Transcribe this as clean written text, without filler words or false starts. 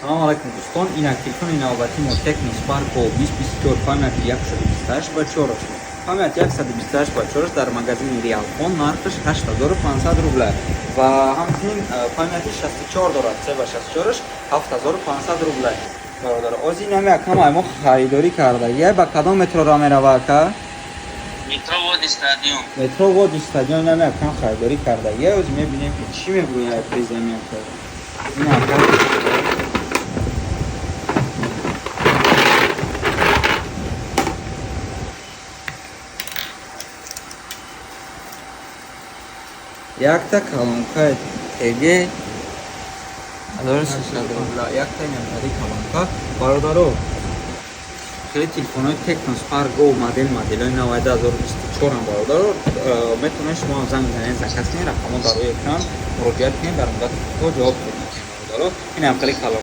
Салом алейкум дӯстон, инак телефони навбатии мо Tecno Spark Go 2024 памяти 128/4 аст. Памяти 128/4 дар магазини Realfon нархаш 8500 рубл аст ва ҳамчунин памяти 64 дорад. 3/64 7500 рубл аст. Бародар, ози нами акама мо харидорӣ карда. Я ба кадом метро мерава ака? Метро Води стадион. Метро Води стадион нами акам харидорӣ карда. Я ози мебинем ки чӣ мегӯяд приземиято. Ина ака якта колонка ТГ 1300 рубл, якта мембари колонка. Бародаро, хеле телефонои Tecno Spark Go моделҳои 9024 ам бародаро, метавонед шумо занг занед, закасне рақамон дар рӯи экран муроҷиат кунед, дар муддати кӯтоҳ ҷавоб додем бародаро. Ин ҳам хеле